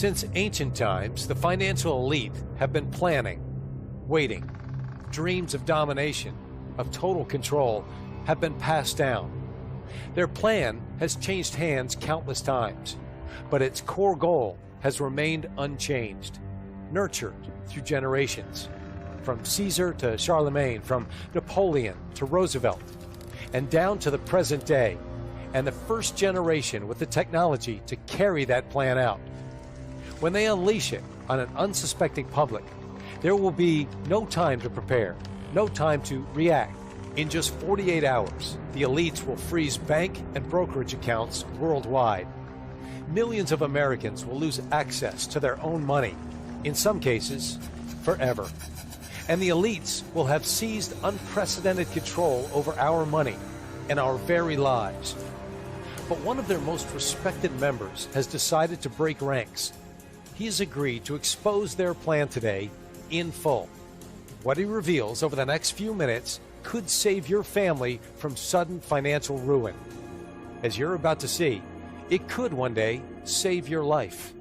Since ancient times, the financial elite have been planning, waiting. Dreams of domination, of total control, have been passed down. Their plan has changed hands countless times, but its core goal has remained unchanged, nurtured through generations, from Caesar to Charlemagne, from Napoleon to Roosevelt, and down to the present day, and the first generation with the technology to carry that plan out. When they unleash it on an unsuspecting public, there will be no time to prepare, no time to react. In just 48 hours, the elites will freeze bank and brokerage accounts worldwide. Millions of Americans will lose access to their own money, in some cases, forever. And the elites will have seized unprecedented control over our money and our very lives. But one of their most respected members has decided to break ranks. He has agreed to expose their plan today in full. What he reveals over the next few minutes could save your family from sudden financial ruin. As you're about to see, it could one day save your life.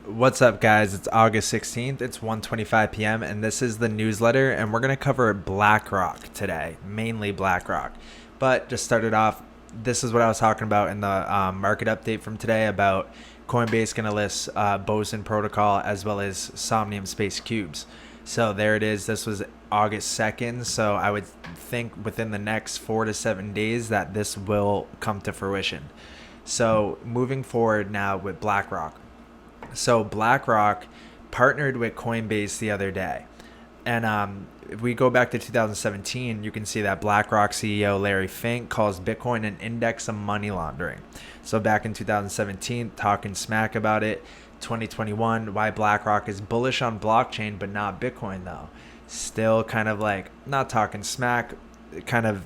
What's up, guys? It's August 16th. It's 1:25 p.m. and this is the newsletter, and we're going to cover Blackrock today, mainly Blackrock. But just started off, this is what I was talking about in the market update from today about Coinbase going to list Boson Protocol as well as Somnium Space Cubes. So there it is. This was August 2nd. So I would think within the next 4 to 7 days that this will come to fruition. So moving forward now with Blackrock. So Blackrock partnered with Coinbase the other day. And if we go back to 2017, you can see that Blackrock CEO Larry Fink calls Bitcoin an index of money laundering. So back in 2017, talking smack about it. 2021, why Blackrock is bullish on blockchain but not Bitcoin though. Still kind of like not talking smack, kind of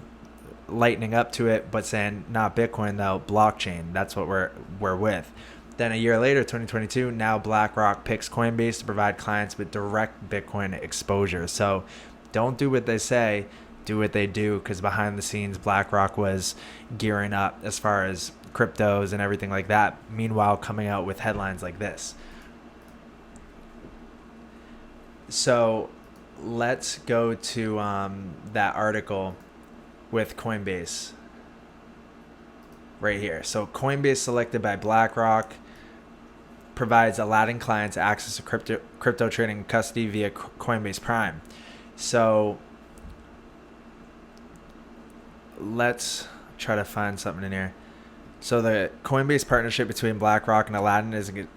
lightening up to it, but saying not Bitcoin though, blockchain. That's what we're with. Then a year later, 2022, now BlackRock picks Coinbase to provide clients with direct Bitcoin exposure. So don't do what they say, do what they do, because behind the scenes, BlackRock was gearing up as far as cryptos and everything like that. Meanwhile, coming out with headlines like this. So let's go to that article with Coinbase right here. So Coinbase selected by BlackRock provides Aladdin clients access to crypto trading custody via Coinbase Prime. So let's try to find something in here. So the Coinbase partnership between BlackRock and Aladdin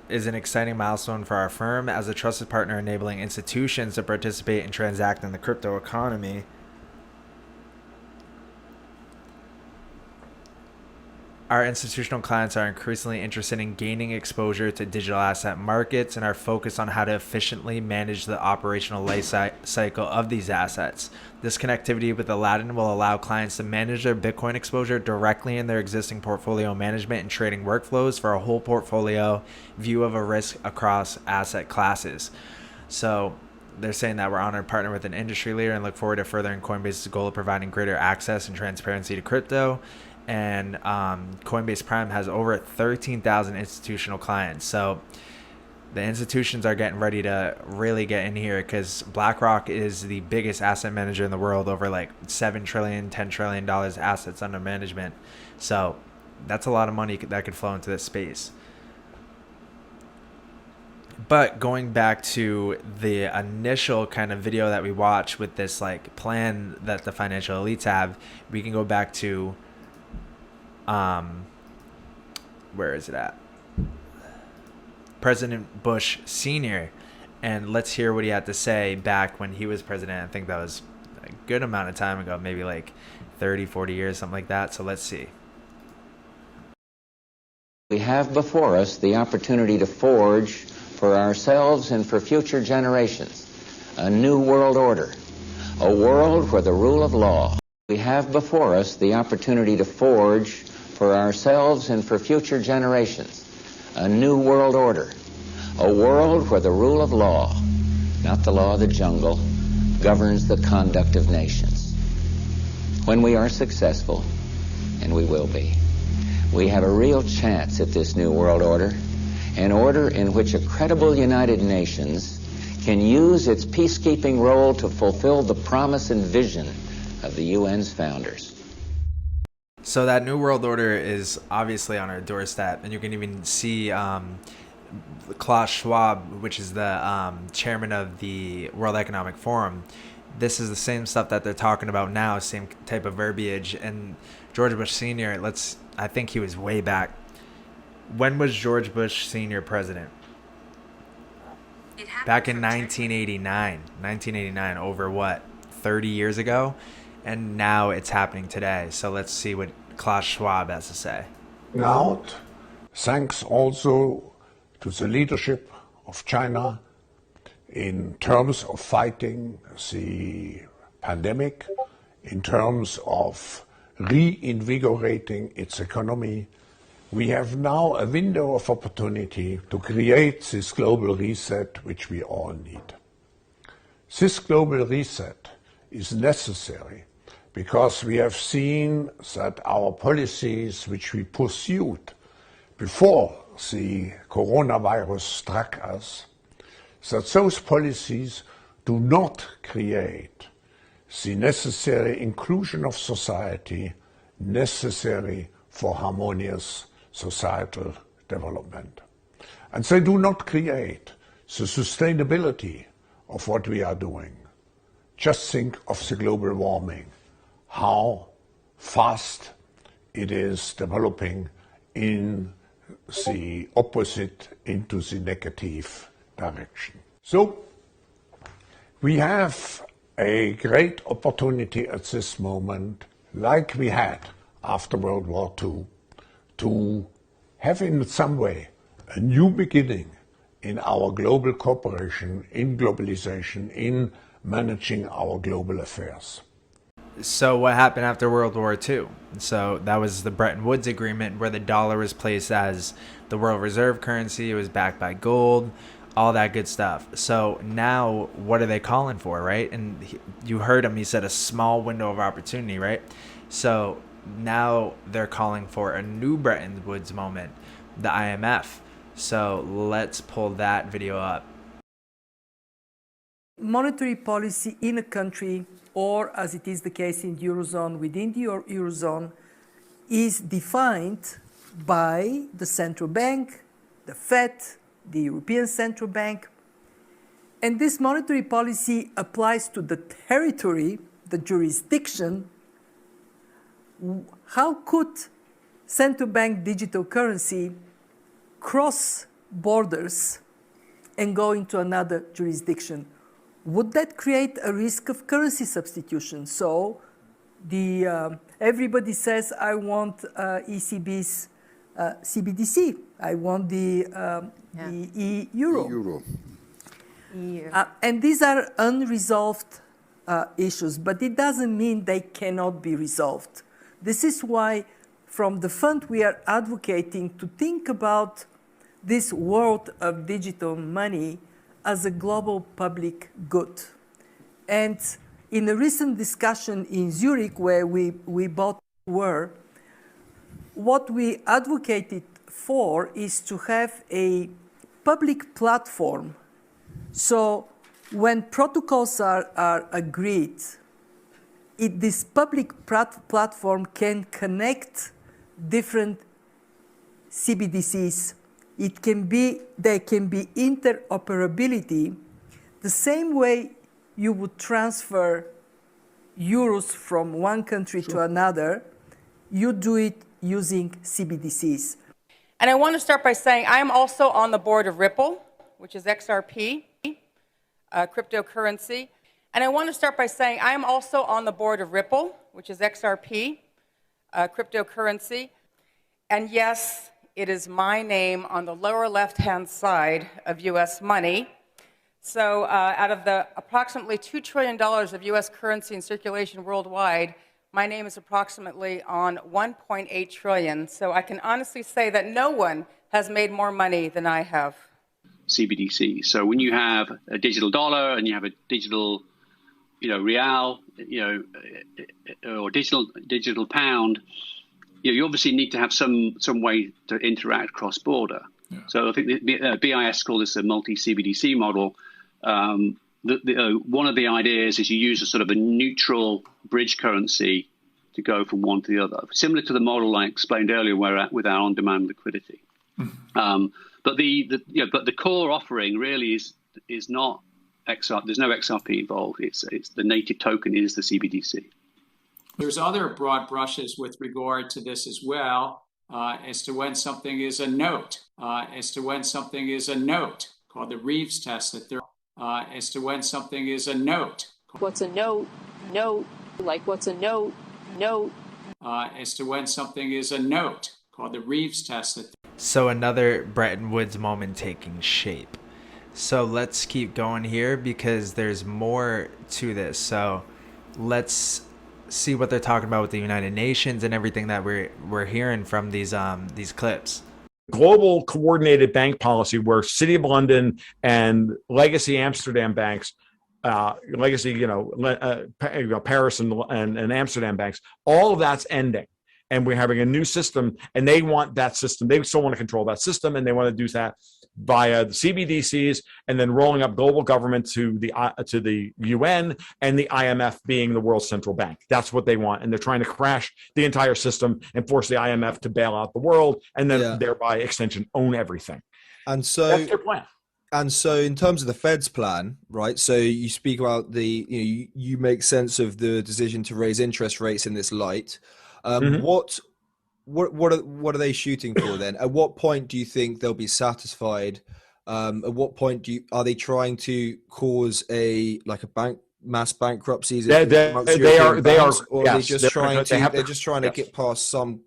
is an exciting milestone for our firm as a trusted partner enabling institutions to participate and transact in the crypto economy. Our institutional clients are increasingly interested in gaining exposure to digital asset markets and are focused on how to efficiently manage the operational life cycle of these assets. This connectivity with Aladdin will allow clients to manage their Bitcoin exposure directly in their existing portfolio management and trading workflows for a whole portfolio view of a risk across asset classes. So they're saying that we're honored to partner with an industry leader and look forward to furthering Coinbase's goal of providing greater access and transparency to crypto. And Coinbase Prime has over 13,000 institutional clients. So the institutions are getting ready to really get in here because BlackRock is the biggest asset manager in the world, over like $7 trillion, $10 trillion assets under management. So that's a lot of money that could flow into this space. But going back to the initial kind of video that we watched with this like plan that the financial elites have, we can go back to where is it at? President Bush Sr. And let's hear what he had to say back when he was president. I think that was a good amount of time ago, maybe like 30, 40 years, something like that. So let's see. We have before us the opportunity to forge for ourselves and for future generations a new world order, a world where the rule of law. We have before us the opportunity to forge for ourselves and for future generations a new world order, a world where the rule of law, not the law of the jungle, governs the conduct of nations. When we are successful, and we will be, we have a real chance at this new world order, an order in which a credible United Nations can use its peacekeeping role to fulfill the promise and vision of the UN's founders. So that New World Order is obviously on our doorstep, and you can even see Klaus Schwab, which is the chairman of the World Economic Forum. This is the same stuff that they're talking about now, same type of verbiage. And George Bush Sr., I think he was way back. When was George Bush Sr. president? Back in 1989. 1989, over what, 30 years ago? And now it's happening today. So let's see what Klaus Schwab has to say. Out, thanks also to the leadership of China in terms of fighting the pandemic, in terms of reinvigorating its economy. We have now a window of opportunity to create this global reset which we all need. This global reset is necessary because we have seen that our policies which we pursued before the coronavirus struck us, that those policies do not create the necessary inclusion of society necessary for harmonious societal development. And they do not create the sustainability of what we are doing. Just think of the global warming, how fast it is developing in the opposite, into the negative direction. So we have a great opportunity at this moment, like we had after World War II, to have in some way a new beginning in our global cooperation, in globalization, in managing our global affairs. So what happened after World War II? So that was the Bretton Woods Agreement, where the dollar was placed as the world reserve currency. It was backed by gold, all that good stuff. So now what are they calling for, right? And you heard him, he said a small window of opportunity, right? So now they're calling for a new Bretton Woods moment, the IMF. So let's pull that video up. Monetary policy in a country, or as it is the case in the Eurozone, within the Eurozone, is defined by the central bank, the Fed, the European Central Bank. And this monetary policy applies to the territory, the jurisdiction. How could central bank digital currency cross borders and go into another jurisdiction? Would that create a risk of currency substitution? So everybody says, I want ECB's CBDC. I want the euro. And these are unresolved issues, but it doesn't mean they cannot be resolved. This is why, from the fund, we are advocating to think about this world of digital money as a global public good. And in a recent discussion in Zurich, where we both were, what we advocated for is to have a public platform. So when protocols are agreed, this public platform can connect different CBDCs. There can be interoperability, the same way you would transfer euros from one country to another. You do it using CBDCs. And I want to start by saying I am also on the board of Ripple, which is XRP, cryptocurrency. And I want to start by saying I am also on the board of Ripple, which is XRP, cryptocurrency. And yes, it is my name on the lower left-hand side of U.S. money. So out of the approximately $2 trillion of U.S. currency in circulation worldwide, my name is approximately on 1.8 trillion. So I can honestly say that no one has made more money than I have. CBDC. So when you have a digital dollar and you have a digital, real, or digital pound, you obviously need to have some way to interact cross-border. Yeah. So I think the BIS call this a multi-CBDC model. One of the ideas is you use a sort of a neutral bridge currency to go from one to the other, similar to the model I explained earlier, with our on-demand liquidity. But the core offering really is not XR. There's no XRP involved. It's the native token is the CBDC. There's other broad brushes with regard to this as well, as to when something is a note, called the Reeves test. As to when something is a note. What's a note? Note. Like what's a note? Note. As to when something is a note, called the Reeves test. So another Bretton Woods moment taking shape. So let's keep going here because there's more to this. So let's see what they're talking about with the United Nations and everything that we're hearing from these clips. Global coordinated bank policy where City of London and legacy Amsterdam banks, Paris and Amsterdam banks, all of that's ending. And we're having a new system, and they want that system. They still want to control that system, and they want to do that via the CBDCs, and then rolling up global government to the UN and the IMF being the world's central bank. That's what they want, and they're trying to crash the entire system and force the IMF to bail out the world, and then thereby extension own everything. And so that's their plan. And so in terms of the Fed's plan, right, so you speak about you make sense of the decision to raise interest rates in this light. What are they shooting for then? At what point do you think they'll be satisfied? At what point are they trying to cause mass bankruptcies? They are, or yes, are they just trying to get past some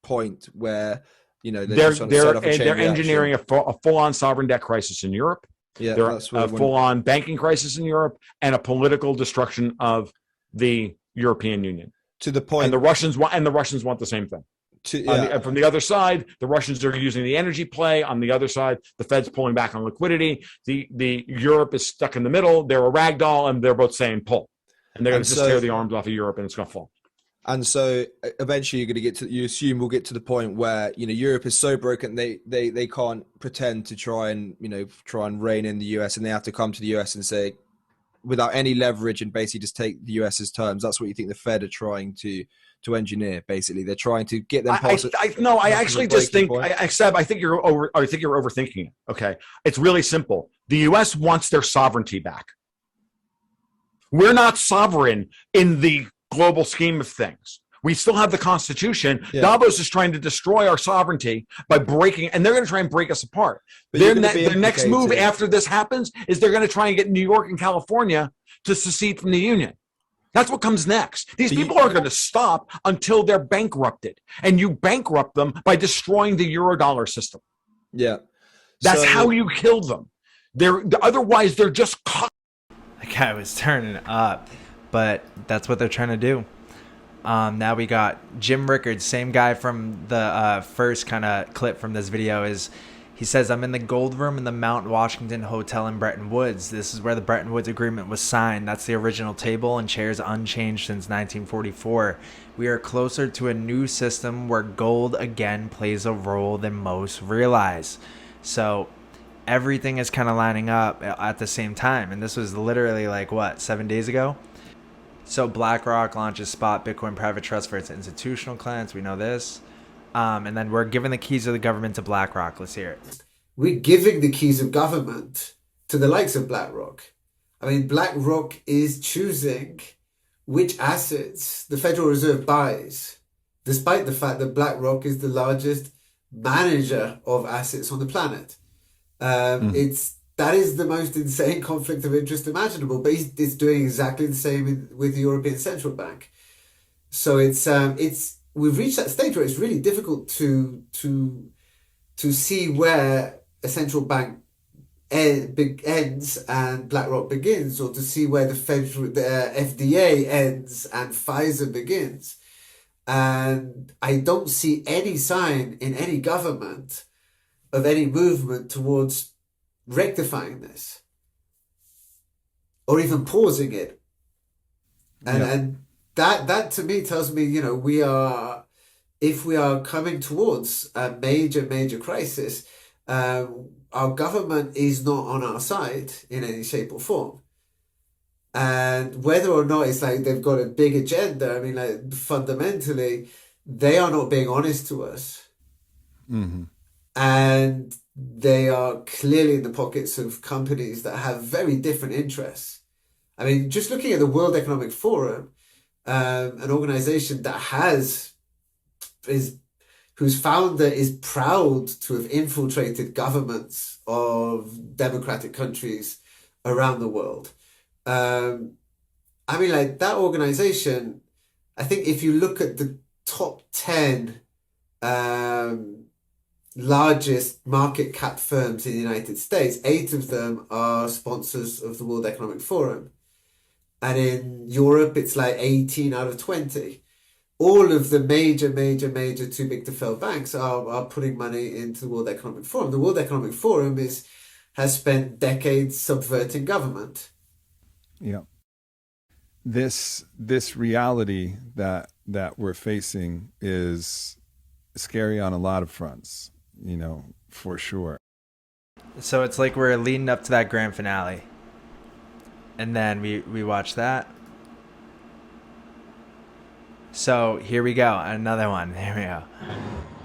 point where they're engineering a full-on sovereign debt crisis in Europe. Yeah, they're a full-on banking crisis in Europe and a political destruction of the European Union. To the point, and the Russians want the same thing. From the other side, the Russians are using the energy play. On the other side, the Fed's pulling back on liquidity. The Europe is stuck in the middle. They're a rag doll, and they're both saying pull, and they're going to just tear the arms off of Europe, and it's going to fall. And so eventually, you assume we'll get to the point where Europe is so broken they can't pretend to try and rein in the US, and they have to come to the US and say, without any leverage, and basically just take the US's terms. That's what you think the Fed are trying to engineer. Basically, they're trying to get them past. I actually just think, I think you're overthinking it. Okay, it's really simple. The US wants their sovereignty back. We're not sovereign in the global scheme of things. We still have the Constitution. Yeah. Davos is trying to destroy our sovereignty by breaking, and they're going to try and break us apart. Their next move after this happens is they're going to try and get New York and California to secede from the Union. That's what comes next. These people aren't going to stop until they're bankrupted, and you bankrupt them by destroying the Eurodollar system. Yeah, that's how you kill them. Otherwise they're just caught. The guy was turning up, but that's what they're trying to do. Now we got Jim Rickards, same guy from the first kind of clip from this video. He says, "I'm in the gold room in the Mount Washington Hotel in Bretton Woods. This is where the Bretton Woods Agreement was signed. That's the original table and chairs unchanged since 1944. We are closer to a new system where gold again plays a role than most realize." So everything is kind of lining up at the same time. And this was literally 7 days ago? So BlackRock launches spot Bitcoin private trust for its institutional clients. We know this. And then we're giving the keys of the government to BlackRock. Let's hear it. We're giving the keys of government to the likes of BlackRock. I mean, BlackRock is choosing which assets the Federal Reserve buys, despite the fact that BlackRock is the largest manager of assets on the planet. That is the most insane conflict of interest imaginable, but it's doing exactly the same with the European Central Bank. So we've reached that stage where it's really difficult to see where a central bank ends and BlackRock begins, or to see where the FDA ends and Pfizer begins. And I don't see any sign in any government of any movement towards rectifying this, or even pausing it, and that to me tells me, if we are coming towards a major crisis, our government is not on our side in any shape or form. And whether or not it's like they've got a big agenda, I mean, like fundamentally, they are not being honest to us. Mm-hmm. And they are clearly in the pockets of companies that have very different interests. I mean, just looking at the World Economic Forum, an organization that whose founder is proud to have infiltrated governments of democratic countries around the world. I mean, like that organization, I think if you look at the top 10 largest market cap firms in the United States, 8 of them are sponsors of the World Economic Forum. And in Europe, it's like 18 out of 20. All of the major too big to fail banks are putting money into the World Economic Forum. The World Economic Forum has spent decades subverting government. Yeah. This reality that we're facing is scary on a lot of fronts, for sure. So it's like we're leading up to that grand finale. And then we watch that. So here we go, another one. There we go.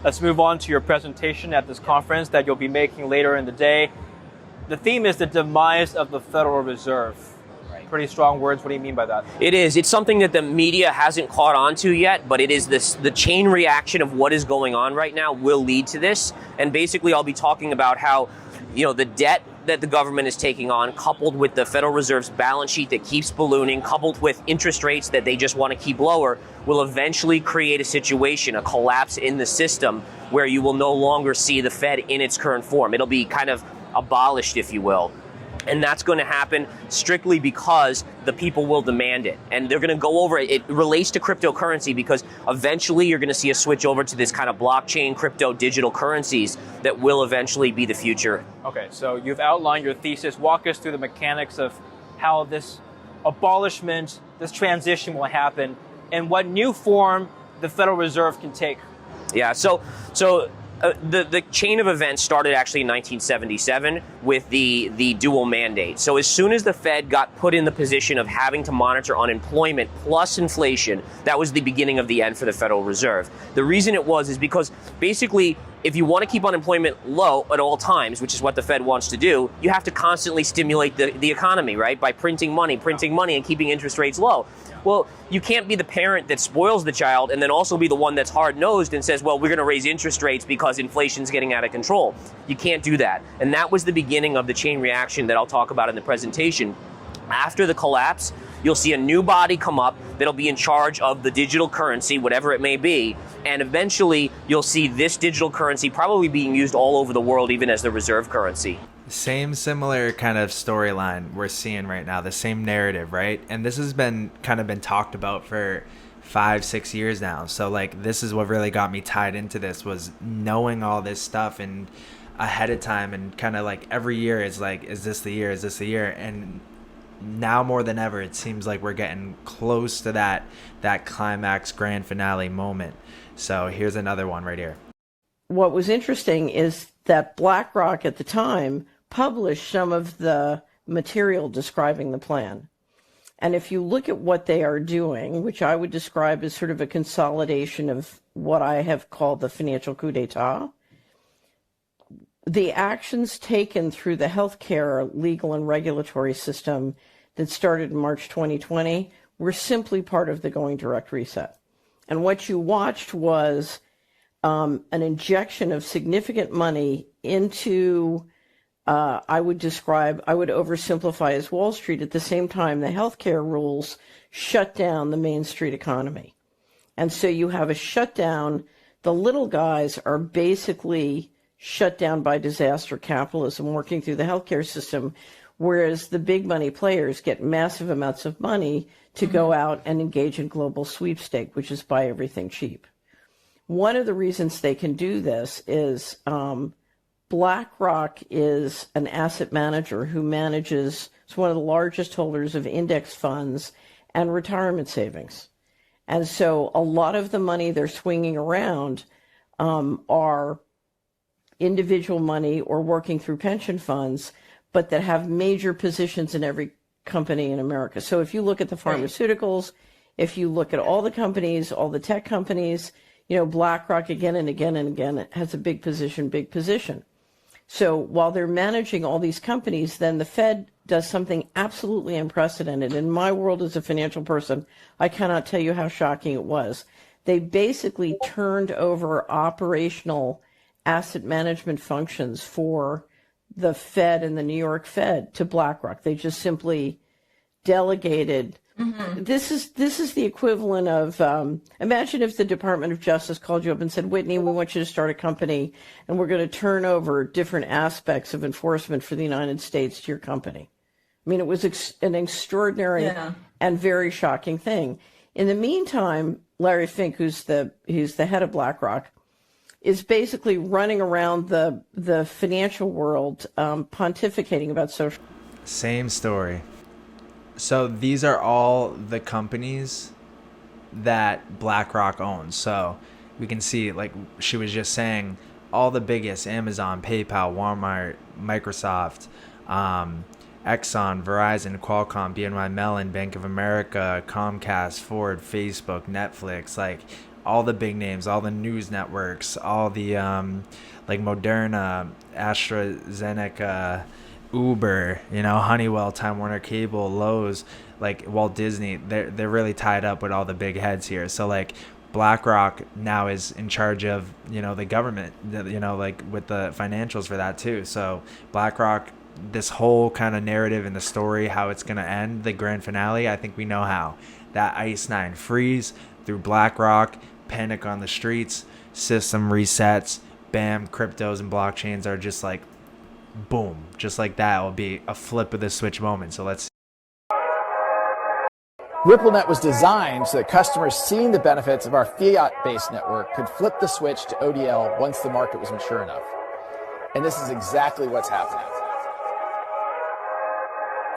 Let's move on to your presentation at this conference that you'll be making later in the day. The theme is the demise of the Federal Reserve. Right. Pretty strong words. What do you mean by that? It is. It's something that the media hasn't caught on to yet, but it is the chain reaction of what is going on right now will lead to this. And basically I'll be talking about how, the debt that the government is taking on, coupled with the Federal Reserve's balance sheet that keeps ballooning, coupled with interest rates that they just want to keep lower, will eventually create a situation, a collapse in the system, where you will no longer see the Fed in its current form. It'll be kind of abolished, if you will. And that's going to happen strictly because the people will demand it. And they're going to go over it. It relates to cryptocurrency because eventually you're going to see a switch over to this kind of blockchain, crypto, digital currencies that will eventually be the future. Okay, so you've outlined your thesis. Walk us through the mechanics of how this abolishment, this transition will happen, and what new form the Federal Reserve can take. Yeah, so the chain of events started actually in 1977 with the dual mandate. So as soon as the Fed got put in the position of having to monitor unemployment plus inflation, that was the beginning of the end for the Federal Reserve. The reason it was is because basically if you want to keep unemployment low at all times, which is what the Fed wants to do, you have to constantly stimulate the economy, right? By printing money and keeping interest rates low. Well, you can't be the parent that spoils the child and then also be the one that's hard-nosed and says, well, we're going to raise interest rates because inflation's getting out of control. You can't do that. And that was the beginning of the chain reaction that I'll talk about in the presentation. After the collapse, you'll see a new body come up that'll be in charge of the digital currency, whatever it may be, and eventually you'll see this digital currency probably being used all over the world, even as the reserve currency. Same similar kind of storyline we're seeing right now, the same narrative, right? And this has been talked about for 5-6 years now. So like this is what really got me tied into this, was knowing all this stuff and ahead of time, and kind of like every year is like, is this the year? Is this the year? And now more than ever, it seems like we're getting close to that climax grand finale moment. So here's another one right here. What was interesting is that Blackrock at the time published some of the material describing the plan. And if you look at what they are doing, which I would describe as sort of a consolidation of what I have called the financial coup d'etat, the actions taken through the healthcare legal and regulatory system that started in March 2020 were simply part of the going direct reset. And what you watched was an injection of significant money into, I would oversimplify as Wall Street. At the same time, the healthcare rules shut down the Main Street economy. And so you have a shutdown. The little guys are basically shut down by disaster capitalism working through the healthcare system, whereas the big money players get massive amounts of money to go out and engage in global sweepstake, which is buy everything cheap. One of the reasons they can do this is BlackRock is an asset manager who manages, it's one of the largest holders of index funds and retirement savings. And so a lot of the money they're swinging around are individual money or working through pension funds, but that have major positions in every company in America. So if you look at the pharmaceuticals, if you look at all the companies, all the tech companies, BlackRock again and again and again has a big position. So while they're managing all these companies, then the Fed does something absolutely unprecedented. In my world as a financial person, I cannot tell you how shocking it was. They basically turned over operational asset management functions for the Fed and the New York Fed to BlackRock. They just simply delegated. Mm-hmm. This is the equivalent of imagine if the Department of Justice called you up and said, Whitney, we want you to start a company and we're going to turn over different aspects of enforcement for the United States to your company. I mean, it was an extraordinary and very shocking thing. In the meantime, Larry Fink, who's the head of BlackRock, is basically running around the financial world pontificating about social. Same story. So these are all the companies that BlackRock owns. So we can see, like she was just saying, all the biggest: Amazon, PayPal, Walmart, Microsoft, Exxon, Verizon, Qualcomm, BNY Mellon, Bank of America, Comcast, Ford, Facebook, Netflix, like all the big names, all the news networks, all the like Moderna, AstraZeneca, Uber, Honeywell, Time Warner Cable, Lowe's, like Walt Disney. They're really tied up with all the big heads here. So like BlackRock now is in charge of the government, like with the financials for that too. So BlackRock, this whole kind of narrative and the story, how it's going to end, the grand finale, I think we know how. That Ice 9 freeze through BlackRock, panic on the streets, system resets, bam, cryptos and blockchains are just like boom, just like that. Will be a flip of the switch moment. So let's see. RippleNet was designed so that customers seeing the benefits of our fiat-based network could flip the switch to ODL once the market was mature enough. And this is exactly what's happening.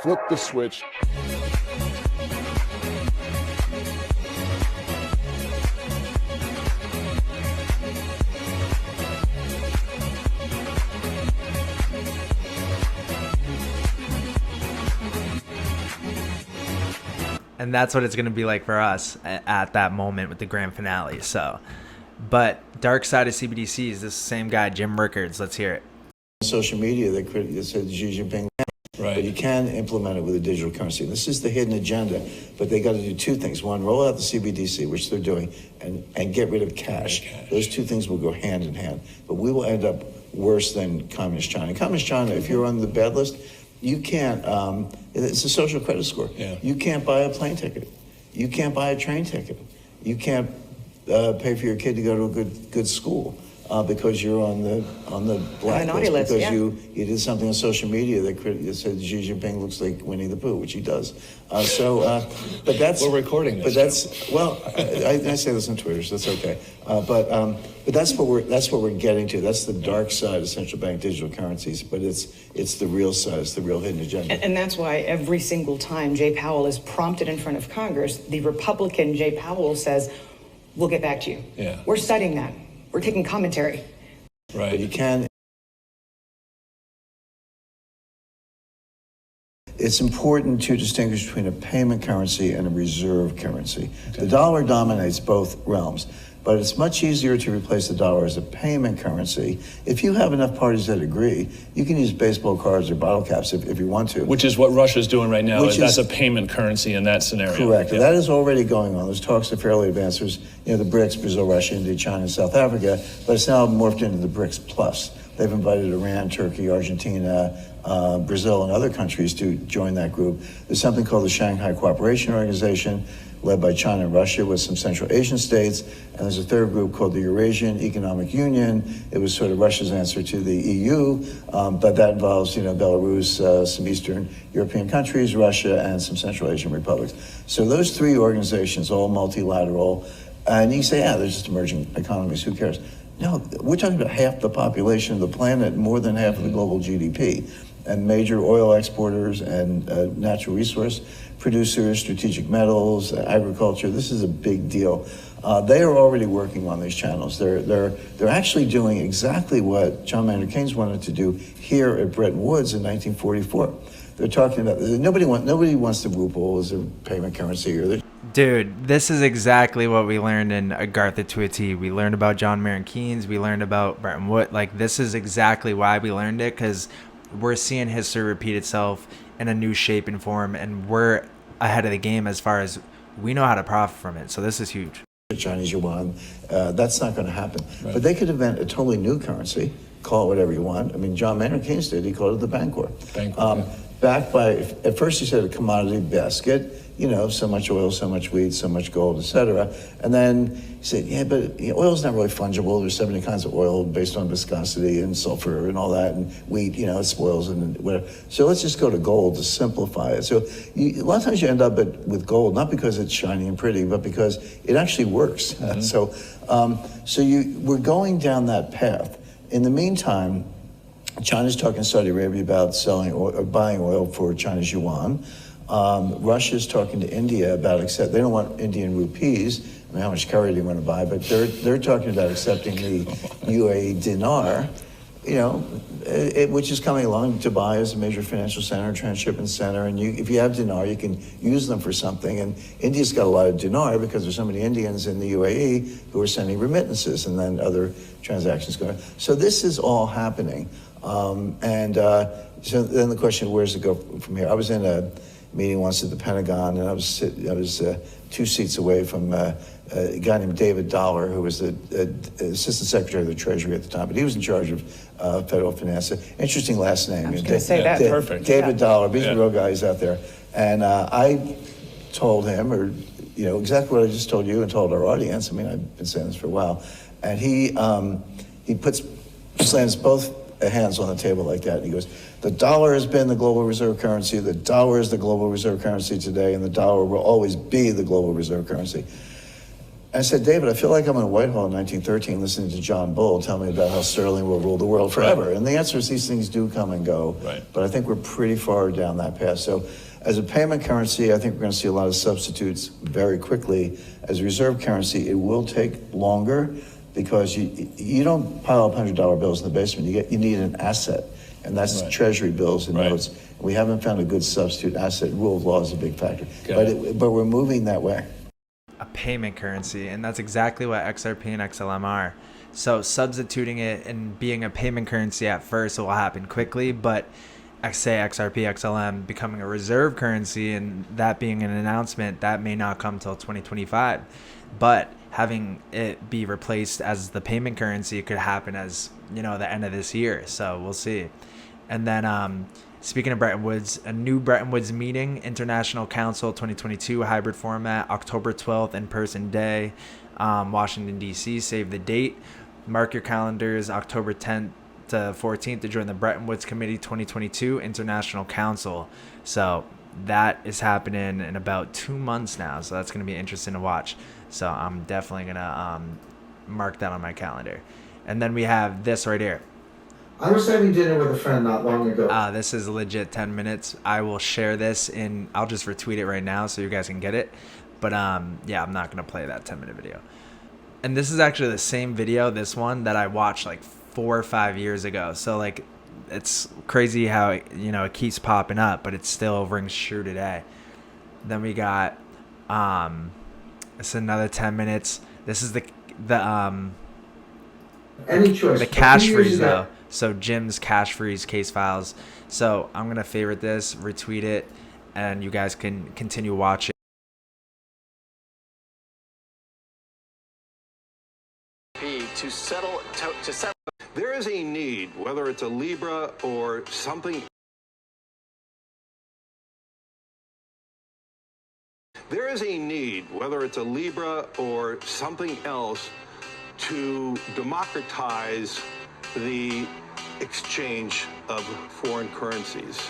Flip the switch. And that's what it's going to be like for us at that moment with the grand finale. So, but dark side of CBDCs, this same guy, Jim Rickards, let's hear it. Social media, they said Xi Jinping, right. But you can implement it with a digital currency. This is the hidden agenda, but they got to do two things. One, roll out the CBDC, which they're doing, and get rid of cash. Those two things will go hand in hand. But we will end up worse than Communist China. Communist China, if you're on the bad list, you can't, it's a social credit score. Yeah. You can't buy a plane ticket. You can't buy a train ticket. You can't pay for your kid to go to a good school because you're on the blacklist because you did something on social media that said Xi Jinping looks like Winnie the Pooh, which he does. But that's we're recording this. But that's I say this on Twitter, so that's okay. But that's what we're getting to. That's the dark side of central bank digital currencies. But it's the real side. It's the real hidden agenda. And that's why every single time Jay Powell is prompted in front of Congress, the Republican Jay Powell says, "We'll get back to you. Yeah. We're studying that. We're taking commentary." Right. But you can. It's important to distinguish between a payment currency and a reserve currency. Okay. The dollar dominates both realms, but it's much easier to replace the dollar as a payment currency. If you have enough parties that agree, you can use baseball cards or bottle caps if you want to. Which is what Russia's doing right now. That's a payment currency in that scenario. Correct. Yeah. That is already going on. Those talks are fairly advanced. There's the BRICS, Brazil, Russia, India, China, and South Africa, but it's now morphed into the BRICS Plus. They've invited Iran, Turkey, Argentina, Brazil, and other countries to join that group. There's something called the Shanghai Cooperation Organization, led by China and Russia with some Central Asian states. And there's a third group called the Eurasian Economic Union. It was sort of Russia's answer to the EU, but that involves, Belarus, some Eastern European countries, Russia, and some Central Asian republics. So those three organizations, all multilateral, and you say, they're just emerging economies, who cares? No, we're talking about half the population of the planet, more than half of the global GDP. and major oil exporters and natural resource producers, strategic metals, agriculture. This is a big deal. They are already working on these channels. They're actually doing exactly what John Maynard Keynes wanted to do here at Bretton Woods in 1944. They're talking about nobody wants the ruble as a payment currency here. Dude, this is exactly what we learned in Agartha to a T. We learned about John Maynard Keynes. We learned about Bretton Woods. Like, this is exactly why we learned it, because we're seeing history repeat itself in a new shape and form, and we're ahead of the game as far as we know how to profit from it. So this is huge. Chinese yuan, that's not going to happen. Right. But they could invent a totally new currency, call it whatever you want. I mean, John Maynard Keynes did. He called it the Bancor. Backed by, at first he said a commodity basket, you know, so much oil, so much wheat, so much gold, etc. And then he said, yeah, but oil's not really fungible. There's 70 kinds of oil based on viscosity and sulfur and all that, and wheat, you know, it spoils and whatever. So let's just go to gold to simplify it. So a lot of times you end up with gold, not because it's shiny and pretty, but because it actually works. Mm-hmm. We're going down that path. In the meantime, China's talking to Saudi Arabia about selling or buying oil for Chinese yuan. Russia's talking to India about they don't want Indian rupees. I mean, how much curry do you want to buy? But they're talking about accepting the UAE dinar, you know, which is coming along. Dubai is a major financial center, transshipment center, and if you have dinar, you can use them for something. And India's got a lot of dinar because there's so many Indians in the UAE who are sending remittances, and then other transactions going on. So this is all happening. So then the question, where does it go from here? I was in a meeting once at the Pentagon, and I was 2 seats away from a guy named David Dollar, who was the Assistant Secretary of the Treasury at the time, but he was in charge of federal finance. Interesting last name. I was going to say that. Perfect. David Dollar, he's a real guy, he's out there. And I told him, or exactly what I just told you and told our audience. I mean, I've been saying this for a while. And he slams both hands on the table like that, and he goes, the dollar has been the global reserve currency, the dollar is the global reserve currency today, and the dollar will always be the global reserve currency. And I said, David, I feel like I'm in Whitehall in 1913 listening to John Bull tell me about how sterling will rule the world forever. Right. And the answer is these things do come and go, but I think we're pretty far down that path. So as a payment currency, I think we're going to see a lot of substitutes very quickly. As a reserve currency, it will take longer, because you don't pile up $100 bills in the basement. You need an asset, and that's treasury bills and notes. We haven't found a good substitute asset. Rule of law is a big factor, but we're moving that way. A payment currency, and that's exactly what XRP and XLM are. So substituting it and being a payment currency at first will happen quickly, but say XRP, XLM becoming a reserve currency and that being an announcement, that may not come till 2025. But having it be replaced as the payment currency could happen as, the end of this year. So we'll see. And then speaking of Bretton Woods, a new Bretton Woods meeting, International Council 2022 hybrid format, October 12th in-person day, Washington, D.C. Save the date. Mark your calendars, October 10th to 14th to join the Bretton Woods Committee 2022 International Council. So that is happening in about 2 months now. So that's going to be interesting to watch. So I'm definitely going to mark that on my calendar. And then we have this right here. I was having dinner with a friend not long ago. This is legit 10 minutes. I will share this I'll just retweet it right now so you guys can get it. But yeah, I'm not going to play that 10-minute video. And this is actually the same video, this one, that I watched like 4 or 5 years ago. So like, it's crazy how, it keeps popping up, but it still rings true today. Then we got, it's another 10 minutes. This is the any choice. The cache freeze though. So Jim's cache freeze case files. So I'm gonna favorite this, retweet it, and you guys can continue watching. To settle. There is a need, whether it's a Libra or something. There is a need, whether it's a Libra or something else, to democratize the exchange of foreign currencies.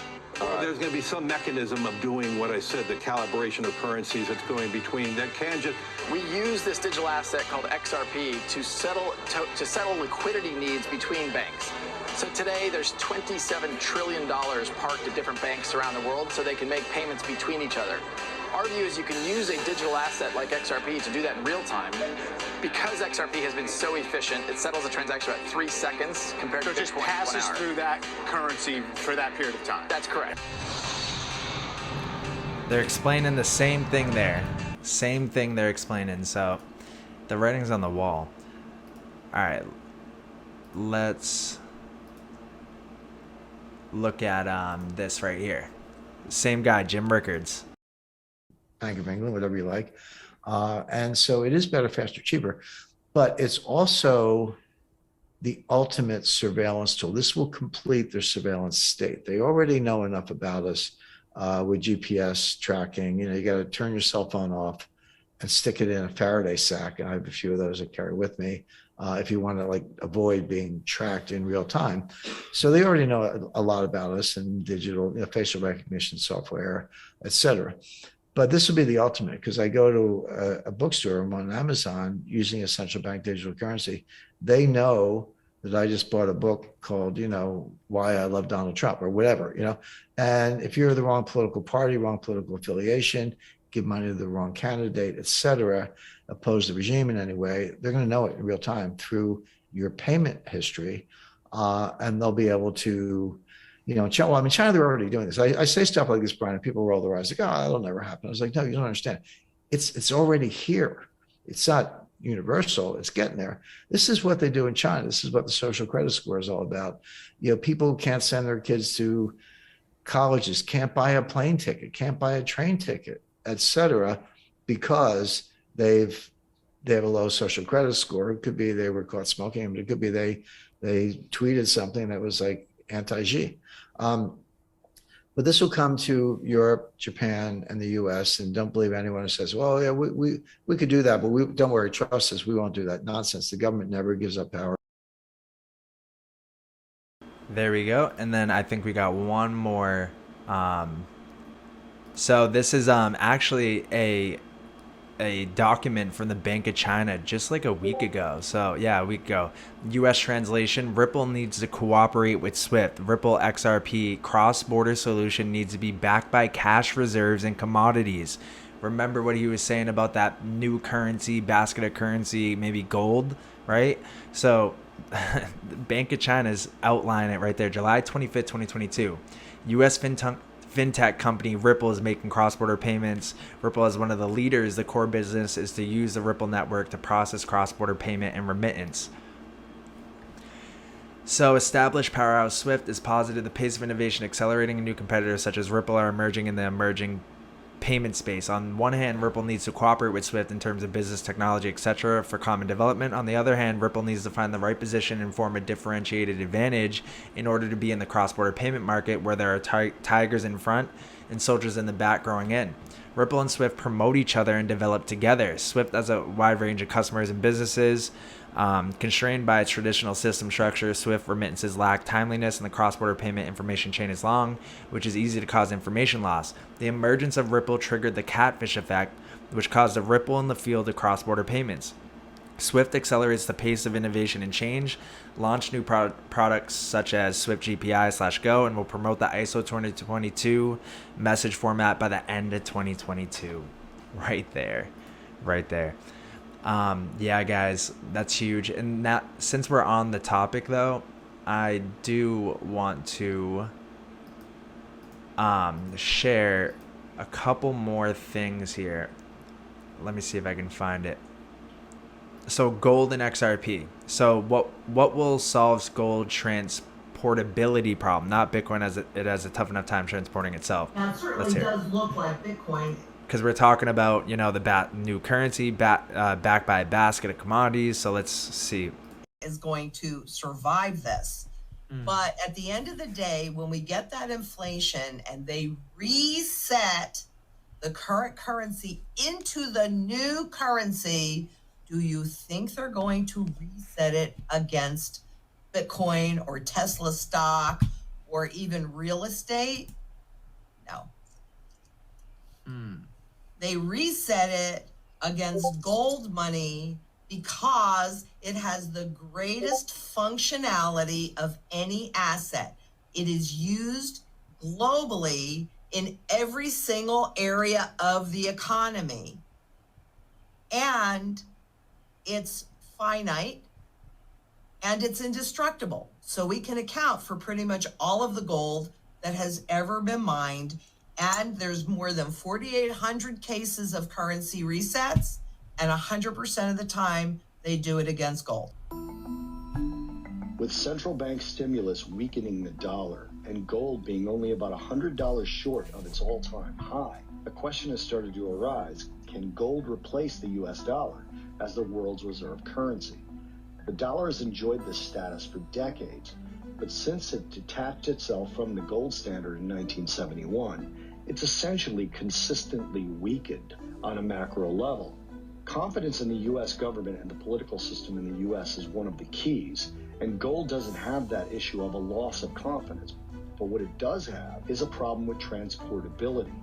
There's going to be some mechanism of doing what I said, the calibration of currencies that's going between that can just. We use this digital asset called XRP to settle liquidity needs between banks. So today there's $27 trillion parked at different banks around the world so they can make payments between each other. Our view is you can use a digital asset like XRP to do that in real time. Because XRP has been so efficient, it settles a transaction about 3 seconds compared to Bitcoin. So it just passes through that currency for that period of time. That's correct. They're explaining the same thing there. Same thing they're explaining. So the writing's on the wall. All right. Let's look at this right here. Same guy, Jim Rickards. Bank of England, whatever you like. And so it is better, faster, cheaper, but it's also the ultimate surveillance tool. This will complete their surveillance state. They already know enough about us with GPS tracking. You know, you got to turn your cell phone off and stick it in a Faraday sack. And I have a few of those I carry with me if you want to like avoid being tracked in real time. So they already know a lot about us and digital, you know, facial recognition software, et cetera. But this will be the ultimate, because I go to a bookstore, I'm on Amazon using a central bank digital currency. They know that I just bought a book called, you know, Why I Love Donald Trump or whatever, you know. And if you're the wrong political party, wrong political affiliation, give money to the wrong candidate, et cetera, oppose the regime in any way, they're going to know it in real time through your payment history. And they'll be able to, you know, China, well, I mean, China, they're already doing this. I say stuff like this, Brian, and people roll their eyes like, oh, that'll never happen. I was like, no, you don't understand. It's already here. It's not universal. It's getting there. This is what they do in China. This is what the social credit score is all about. You know, people can't send their kids to colleges, can't buy a plane ticket, can't buy a train ticket, et cetera, because they have a low social credit score. It could be they were caught smoking, but it could be they tweeted something that was like anti-Xi. But this will come to Europe, Japan, and the U.S. And don't believe anyone who says, well, yeah, we could do that, but don't worry, trust us, we won't do that. Nonsense. The government never gives up power. There we go. And then I think we got one more. So this is actually a document from the Bank of China just like a week ago. So yeah, a week ago. US translation: Ripple needs to cooperate with SWIFT. Ripple XRP cross-border solution needs to be backed by cash reserves and commodities. Remember what he was saying about that new currency, basket of currency, maybe gold, right? So the Bank of China's outlining it right there. July 25th, 2022. US fintech company Ripple is making cross-border payments. Ripple is one of the leaders. The core business is to use the Ripple network to process cross-border payment and remittance. So established powerhouse SWIFT is positive the pace of innovation accelerating, and new competitors such as Ripple are emerging in the emerging payment space. On one hand, Ripple needs to cooperate with SWIFT in terms of business, technology, etc. for common development. On the other hand, Ripple needs to find the right position and form a differentiated advantage in order to be in the cross-border payment market where there are tigers in front and soldiers in the back growing in. Ripple and SWIFT promote each other and develop together. SWIFT has a wide range of customers and businesses. Constrained by its traditional system structure, SWIFT remittances lack timeliness, and the cross-border payment information chain is long, which is easy to cause information loss. The emergence of Ripple triggered the catfish effect, which caused a ripple in the field of cross-border payments. SWIFT accelerates the pace of innovation and change, launched new products such as SWIFT GPI/Go, and will promote the ISO 2022 message format by the end of 2022. Right there. Yeah, guys, that's huge. And that, since we're on the topic, though, I do want to share a couple more things here. Let me see if I can find it. So gold and XRP. So what will solve gold transportability problem? Not Bitcoin, as it has a tough enough time transporting itself. Now, it certainly does look like Bitcoin. Because we're talking about, you know, the new currency backed by a basket of commodities. So let's see. Is going to survive this. But at the end of the day, when we get that inflation and they reset the current currency into the new currency, do you think they're going to reset it against Bitcoin or Tesla stock or even real estate? No. They reset it against gold money because it has the greatest functionality of any asset. It is used globally in every single area of the economy. And it's finite and it's indestructible. So we can account for pretty much all of the gold that has ever been mined. And there's more than 4,800 cases of currency resets, and 100% of the time they do it against gold. With central bank stimulus weakening the dollar and gold being only about $100 short of its all-time high, a question has started to arise: can gold replace the US dollar as the world's reserve currency? The dollar has enjoyed this status for decades, but since it detached itself from the gold standard in 1971, it's essentially consistently weakened on a macro level. Confidence in the U.S. government and the political system in the U.S. is one of the keys, and gold doesn't have that issue of a loss of confidence. But what it does have is a problem with transportability.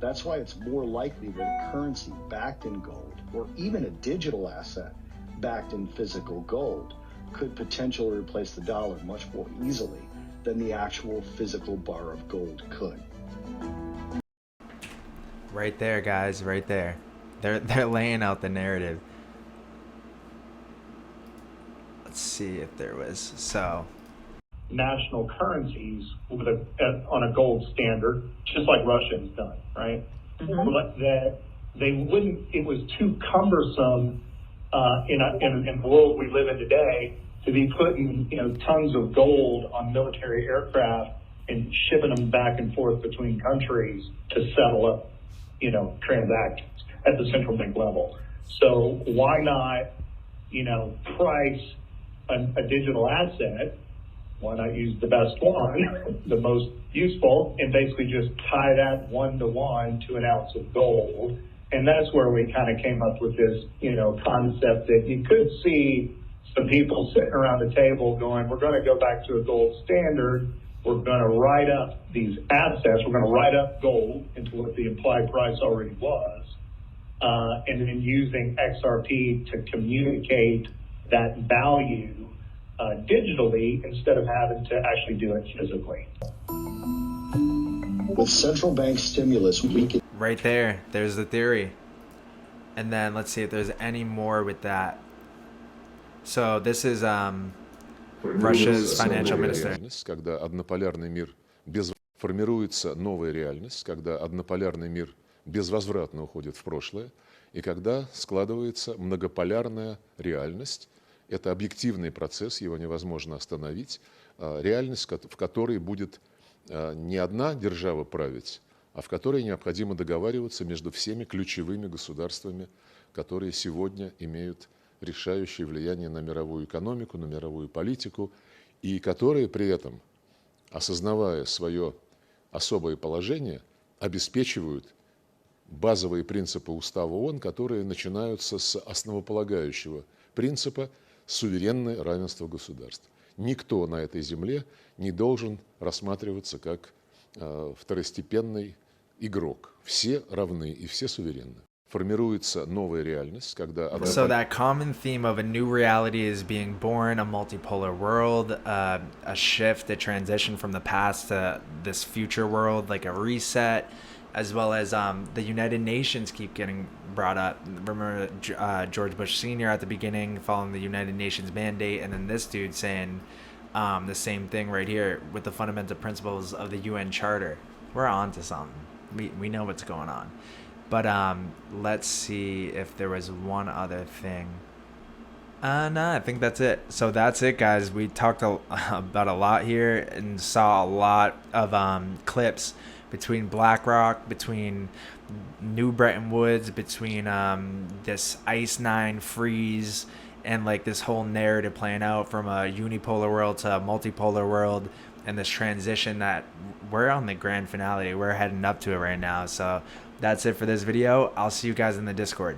That's why it's more likely that a currency backed in gold, or even a digital asset backed in physical gold, could potentially replace the dollar much more easily than the actual physical bar of gold could. Right there, guys, right there. They're laying out the narrative. Let's see if there was national currencies with on a gold standard, just like Russia's done, right? Mm-hmm. But that they wouldn't. It was too cumbersome in the world we live in today to be putting tons of gold on military aircraft and shipping them back and forth between countries to settle up transactions at the central bank level. So why not price a digital asset? Why not use the best one, the most useful, and basically just tie that 1-to-1 to an ounce of gold? And that's where we kind of came up with this, concept that you could see some people sitting around the table going, we're going to go back to a gold standard. We're going to write up these assets. We're going to write up gold into what the implied price already was. And then using XRP to communicate that value digitally instead of having to actually do it physically. With central bank stimulus weakening. Right there, there's the theory. And then let's see if there's any more with that. So this is Russia's financial minister. Когда однополярный мир формируется новая реальность, когда однополярный мир безвозвратно уходит в прошлое, и когда складывается многополярная реальность. Это объективный процесс, его невозможно остановить. Реальность, в которой будет не одна держава править, а в которой необходимо договариваться между всеми ключевыми государствами, которые сегодня имеют решающее влияние на мировую экономику, на мировую политику, и которые при этом, осознавая свое особое положение, обеспечивают базовые принципы Устава ООН, которые начинаются с основополагающего принципа суверенное равенство государств. Никто на этой земле не должен рассматриваться как второстепенный игрок. Все равны и все суверенны. Формируется новая реальность, когда... So that common theme of a new reality is being born, a multipolar world, a shift, a transition from the past to this future world, like a reset, as well as the United Nations keep getting brought up. Remember George Bush Sr. at the beginning following the United Nations mandate, and then this dude saying the same thing right here with the fundamental principles of the UN Charter. We're on to something. We know what's going on. But let's see if there was one other thing. No, I think that's it. So that's it, guys. We talked about a lot here and saw a lot of clips between Blackrock, between New Bretton Woods, between this Ice 9 freeze, and like this whole narrative playing out from a unipolar world to a multipolar world, and this transition that we're on the grand finale. We're heading up to it right now. So that's it for this video. I'll see you guys in the Discord.